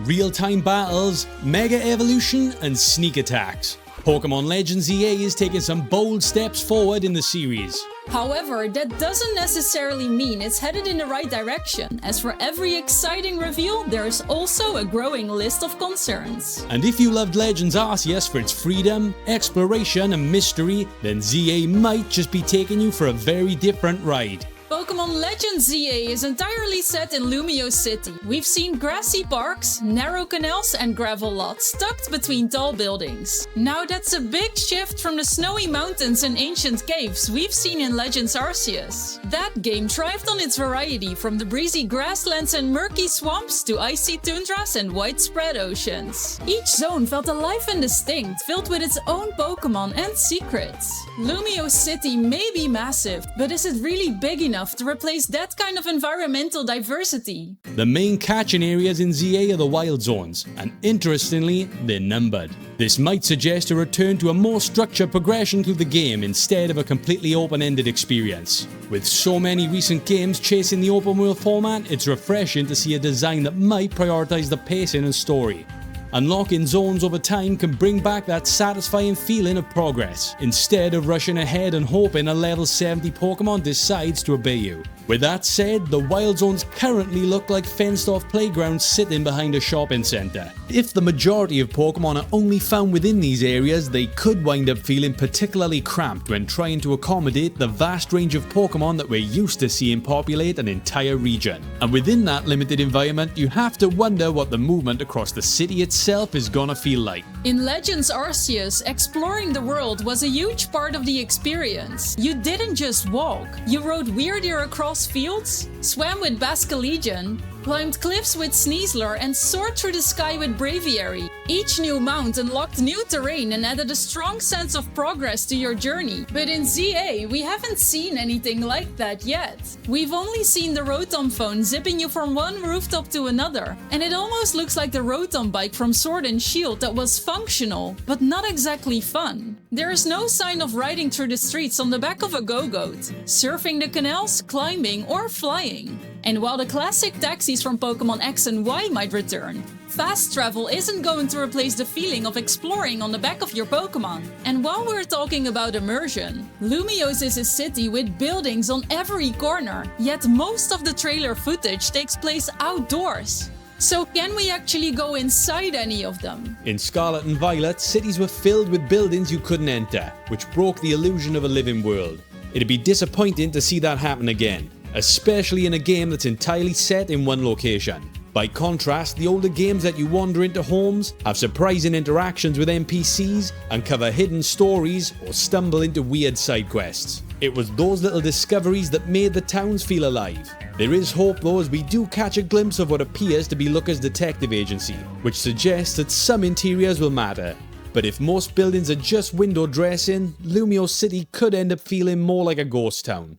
real-time battles, mega evolution, and sneak attacks. Pokémon Legends Z-A is taking some bold steps forward in the series. However, that doesn't necessarily mean it's headed in the right direction, as for every exciting reveal, there is also a growing list of concerns. And if you loved Legends Arceus for its freedom, exploration, and mystery, then Z-A might just be taking you for a very different ride. Pokémon Legends Z-A is entirely set in Lumio City. We've seen grassy parks, narrow canals and gravel lots tucked between tall buildings. Now that's a big shift from the snowy mountains and ancient caves we've seen in Legends Arceus. That game thrived on its variety, from the breezy grasslands and murky swamps to icy tundras and widespread oceans. Each zone felt alive and distinct, filled with its own Pokémon and secrets. Lumio City may be massive, but is it really big enough to replace that kind of environmental diversity? The main catching areas in Z-A are the wild zones, and interestingly, they're numbered. This might suggest a return to a more structured progression through the game instead of a completely open-ended experience. With so many recent games chasing the open world format, it's refreshing to see a design that might prioritize the pacing and story. Unlocking zones over time can bring back that satisfying feeling of progress, instead of rushing ahead and hoping a level 70 Pokemon decides to obey you. With that said, the wild zones currently look like fenced off playgrounds sitting behind a shopping centre. If the majority of Pokemon are only found within these areas, they could wind up feeling particularly cramped when trying to accommodate the vast range of Pokemon that we're used to seeing populate an entire region. And within that limited environment, you have to wonder what the movement across the city itself is gonna feel like. In Legends Arceus, exploring the world was a huge part of the experience. You didn't just walk, you rode Weirdeer across fields, swam with Basculegion, climbed cliffs with Sneasler, and soared through the sky with Braviary. Each new mount unlocked new terrain and added a strong sense of progress to your journey. But in Z-A, we haven't seen anything like that yet. We've only seen the Rotom phone zipping you from one rooftop to another, and it almost looks like the Rotom bike from Sword and Shield that was functional, but not exactly fun. There is no sign of riding through the streets on the back of a go-goat, surfing the canals, climbing, or flying. And while the classic taxis from Pokémon X and Y might return, fast travel isn't going to replace the feeling of exploring on the back of your Pokémon. And while we're talking about immersion, Lumiose is a city with buildings on every corner, yet most of the trailer footage takes place outdoors. So can we actually go inside any of them? In Scarlet and Violet, cities were filled with buildings you couldn't enter, which broke the illusion of a living world. It'd be disappointing to see that happen again, especially in a game that's entirely set in one location. By contrast, the older games let you wander into homes, have surprising interactions with NPCs, and cover hidden stories or stumble into weird side quests. It was those little discoveries that made the towns feel alive. There is hope though, as we do catch a glimpse of what appears to be Looker's detective agency, which suggests that some interiors will matter. But if most buildings are just window dressing, Lumio City could end up feeling more like a ghost town.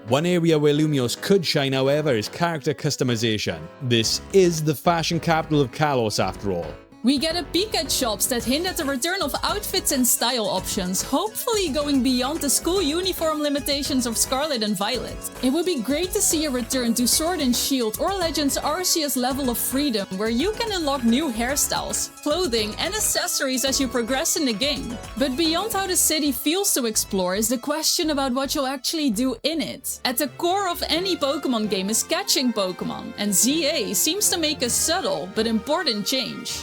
One area where Lumiose could shine, however, is character customization. This is the fashion capital of Kalos after all. We get a peek at shops that hint at the return of outfits and style options, hopefully going beyond the school uniform limitations of Scarlet and Violet. It would be great to see a return to Sword and Shield or Legends Arceus level of freedom, where you can unlock new hairstyles, clothing, and accessories as you progress in the game. But beyond how the city feels to explore is the question about what you'll actually do in it. At the core of any Pokémon game is catching Pokémon, and Z-A seems to make a subtle but important change.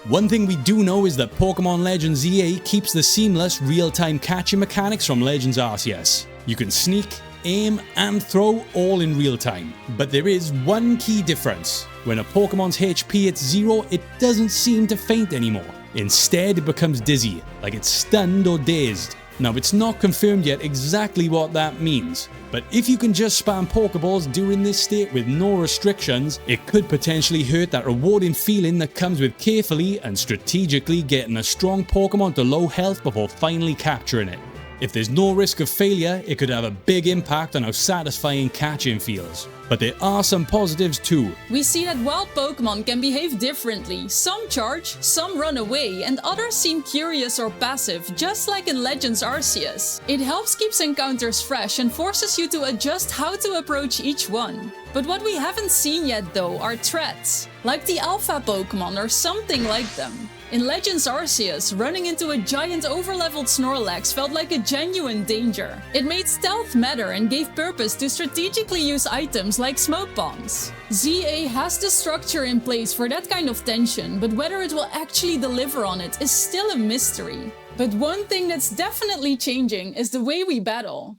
One thing we do know is that Pokémon Legends Z-A keeps the seamless real-time catching mechanics from Legends Arceus. You can sneak, aim, and throw all in real time. But there is one key difference. When a Pokémon's HP hits 0, it doesn't seem to faint anymore. Instead, it becomes dizzy, like it's stunned or dazed. Now, it's not confirmed yet exactly what that means, but if you can just spam Pokeballs during this state with no restrictions, it could potentially hurt that rewarding feeling that comes with carefully and strategically getting a strong Pokemon to low health before finally capturing it. If there's no risk of failure, it could have a big impact on how satisfying catching feels. But there are some positives too. We see that wild Pokémon can behave differently. Some charge, some run away, and others seem curious or passive, just like in Legends Arceus. It helps keep encounters fresh and forces you to adjust how to approach each one. But what we haven't seen yet though are threats, like the alpha Pokémon or something like them. In Legends Arceus, running into a giant overleveled Snorlax felt like a genuine danger. It made stealth matter and gave purpose to strategically use items like smoke bombs. Z-A has the structure in place for that kind of tension, but whether it will actually deliver on it is still a mystery. But one thing that's definitely changing is the way we battle.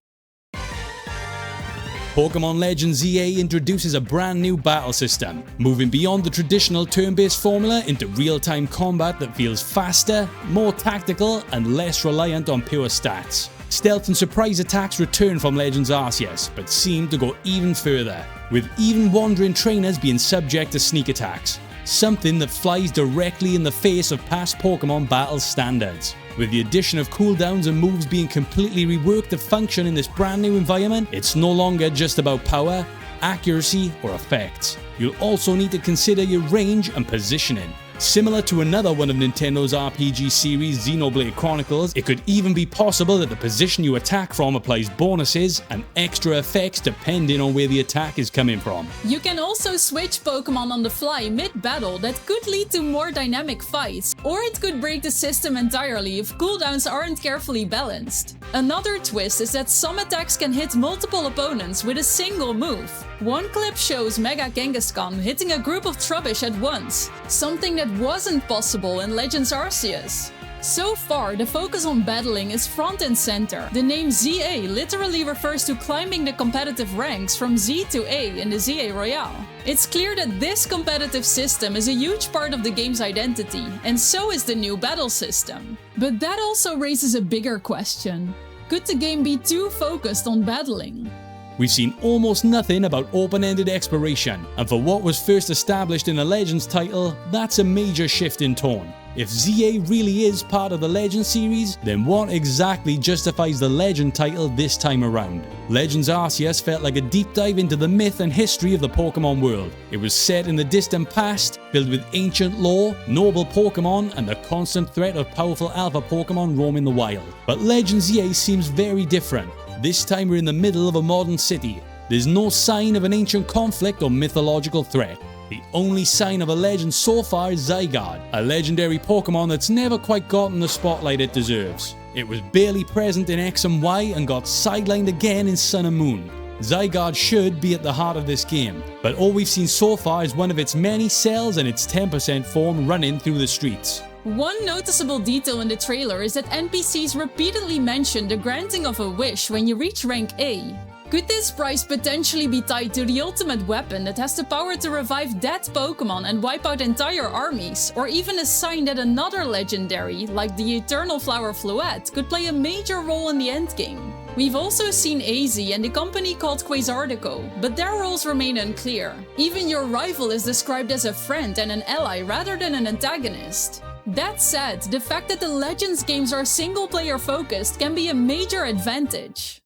Pokémon Legends Z-A introduces a brand new battle system, moving beyond the traditional turn-based formula into real-time combat that feels faster, more tactical, and less reliant on pure stats. Stealth and surprise attacks return from Legends Arceus, but seem to go even further, with even wandering trainers being subject to sneak attacks, something that flies directly in the face of past Pokémon battle standards. With the addition of cooldowns and moves being completely reworked to function in this brand new environment, it's no longer just about power, accuracy, or effects. You'll also need to consider your range and positioning. Similar to another one of Nintendo's RPG series, Xenoblade Chronicles, it could even be possible that the position you attack from applies bonuses and extra effects depending on where the attack is coming from. You can also switch Pokémon on the fly mid-battle that could lead to more dynamic fights, or it could break the system entirely if cooldowns aren't carefully balanced. Another twist is that some attacks can hit multiple opponents with a single move. One clip shows Mega Kangaskhan hitting a group of Trubbish at once, something that wasn't possible in Legends Arceus. So far, the focus on battling is front and center. The name Z-A literally refers to climbing the competitive ranks from Z to A in the Z-A Royale. It's clear that this competitive system is a huge part of the game's identity, and so is the new battle system. But that also raises a bigger question. Could the game be too focused on battling? We've seen almost nothing about open-ended exploration, and for what was first established in a Legends title, that's a major shift in tone. If Z-A really is part of the Legends series, then what exactly justifies the Legend title this time around? Legends Arceus felt like a deep dive into the myth and history of the Pokémon world. It was set in the distant past, filled with ancient lore, noble Pokémon, and the constant threat of powerful alpha Pokémon roaming the wild. But Legends Z-A seems very different. This time we're in the middle of a modern city. There's no sign of an ancient conflict or mythological threat. The only sign of a legend so far is Zygarde, a legendary Pokémon that's never quite gotten the spotlight it deserves. It was barely present in X and Y and got sidelined again in Sun and Moon. Zygarde should be at the heart of this game, but all we've seen so far is one of its many cells and its 10% form running through the streets. One noticeable detail in the trailer is that NPCs repeatedly mention the granting of a wish when you reach rank A. Could this prize potentially be tied to the ultimate weapon that has the power to revive dead Pokémon and wipe out entire armies, or even a sign that another legendary, like the Eternal Flower Floette, could play a major role in the endgame? We've also seen AZ and the company called Quasardico, but their roles remain unclear. Even your rival is described as a friend and an ally rather than an antagonist. That said, the fact that the Legends games are single-player focused can be a major advantage.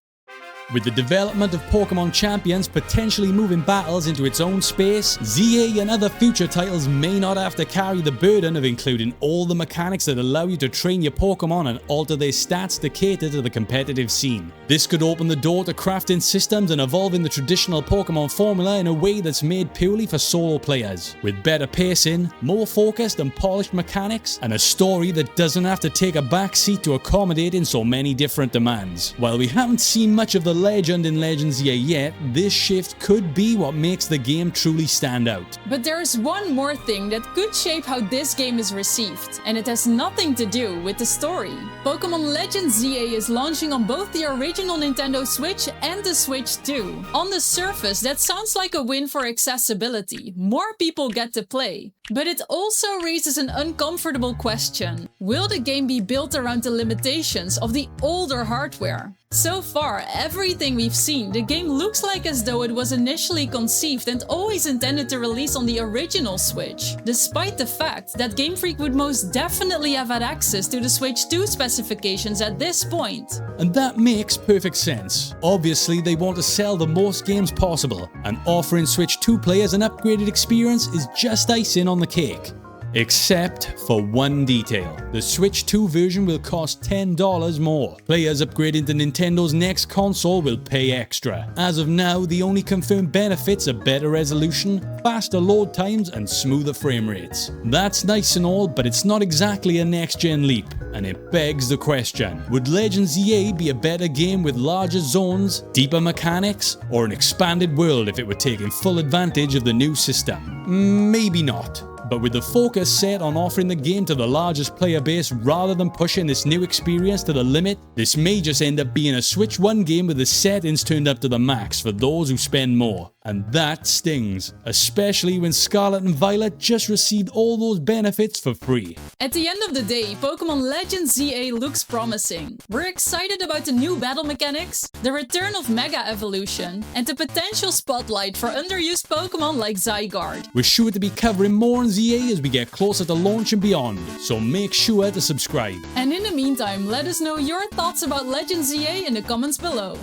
With the development of Pokémon Champions potentially moving battles into its own space, Z-A and other future titles may not have to carry the burden of including all the mechanics that allow you to train your Pokémon and alter their stats to cater to the competitive scene. This could open the door to crafting systems and evolving the traditional Pokémon formula in a way that's made purely for solo players, with better pacing, more focused and polished mechanics, and a story that doesn't have to take a back seat to accommodating so many different demands. While we haven't seen much of the legend in Legends Z-A yet, this shift could be what makes the game truly stand out. But there is one more thing that could shape how this game is received, and it has nothing to do with the story. Pokémon Legends Z-A is launching on both the original Nintendo Switch and the Switch 2. On the surface, that sounds like a win for accessibility. More people get to play. But it also raises an uncomfortable question. Will the game be built around the limitations of the older hardware? So far, everything we've seen, the game looks like as though it was initially conceived and always intended to release on the original Switch, despite the fact that Game Freak would most definitely have had access to the Switch 2 specifications at this point. And that makes perfect sense. Obviously, they want to sell the most games possible, and offering Switch 2 players an upgraded experience is just icing on the cake. Except for one detail. The Switch 2 version will cost $10 more. Players upgrading to Nintendo's next console will pay extra. As of now, the only confirmed benefits are better resolution, faster load times, and smoother frame rates. That's nice and all, but it's not exactly a next-gen leap, and it begs the question, would Legends Z-A be a better game with larger zones, deeper mechanics, or an expanded world if it were taking full advantage of the new system? Maybe not. But with the focus set on offering the game to the largest player base rather than pushing this new experience to the limit, this may just end up being a Switch 1 game with the settings turned up to the max for those who spend more. And that stings, especially when Scarlet and Violet just received all those benefits for free. At the end of the day, Pokémon Legends Z-A looks promising. We're excited about the new battle mechanics, the return of Mega Evolution, and the potential spotlight for underused Pokémon like Zygarde. We're sure to be covering more on Z-A as we get closer to launch and beyond, so make sure to subscribe. And in the meantime, let us know your thoughts about Legends Z-A in the comments below.